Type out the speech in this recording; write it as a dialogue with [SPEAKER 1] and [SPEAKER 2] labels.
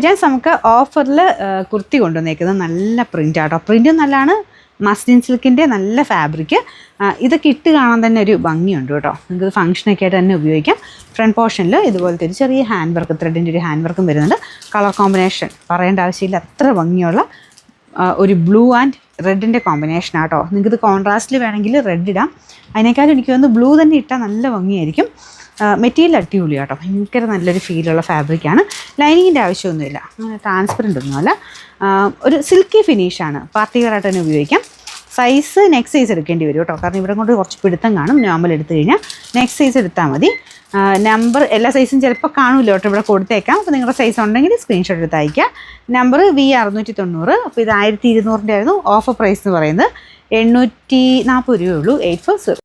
[SPEAKER 1] Gents നമുക്ക് ഓഫറിൽ കുർത്തി കൊണ്ടുവന്നേക്കുന്നത് നല്ല പ്രിൻ്റ് ആട്ടോ. പ്രിൻറ്റും നല്ലതാണ്, മസ്ലിൻ സിൽക്കിൻ്റെ നല്ല ഫാബ്രിക്. ഇതൊക്കെ ഇട്ട് കാണാൻ തന്നെ ഒരു ഭംഗിയുണ്ട് കേട്ടോ. നിങ്ങൾക്ക് ഫംഗ്ഷനൊക്കെ ആയിട്ട് തന്നെ ഉപയോഗിക്കാം. ഫ്രണ്ട് പോർഷനിൽ ഇതുപോലത്തെ ഒരു ചെറിയ ഹാൻഡ് വർക്ക്, ത്രെഡിൻ്റെ ഒരു ഹാൻഡ് വർക്കും വരുന്നുണ്ട്. കളർ കോമ്പിനേഷൻ പറയേണ്ട ആവശ്യമില്ല, അത്ര ഭംഗിയുള്ള ഒരു ബ്ലൂ ആൻഡ് റെഡിൻ്റെ കോമ്പിനേഷൻ ആട്ടോ. നിങ്ങൾക്കിത് കോൺട്രാസ്റ്റിൽ വേണമെങ്കിൽ റെഡ് ഇടാം. അതിനേക്കാളും എനിക്ക് തോന്നുന്നു ബ്ലൂ തന്നെ ഇട്ടാൽ നല്ല ഭംഗിയായിരിക്കും. മെറ്റീരിയൽ അടിപൊളി കേട്ടോ, ഭയങ്കര നല്ലൊരു ഫീലുള്ള ഫാബ്രിക്കാണ്. ലൈനിങ്ങിൻ്റെ ആവശ്യമൊന്നുമില്ല, അങ്ങനെ ട്രാൻസ്പെറൻ്റ് ഒന്നുമല്ല. ഒരു സിൽക്കി ഫിനിഷാണ്, പാർട്ടി വെയറായിട്ട് തന്നെ ഉപയോഗിക്കാം. സൈസ് നെക്സ്റ്റ് സൈസ് എടുക്കേണ്ടി വരും കേട്ടോ, കാരണം ഇവിടെ കൊണ്ട് കുറച്ച് പിടുത്തം കാണും. നോർമൽ എടുത്തു കഴിഞ്ഞാൽ നെക്സ്റ്റ് സൈസ് എടുത്താൽ മതി. നമ്പർ എല്ലാ സൈസും ചിലപ്പോൾ കാണില്ല കേട്ടോ, ഇവിടെ കൊടുത്തേക്കാം. അപ്പോൾ നിങ്ങളുടെ സൈസ് ഉണ്ടെങ്കിൽ സ്ക്രീൻഷോട്ട് എടുത്ത് അയക്കുക. Number V690. അപ്പോൾ ഇത് 1200 ആയിരുന്നു. ഓഫർ പ്രൈസ് എന്ന് പറയുന്നത് 840 രൂപയേ ഉള്ളൂ. 840.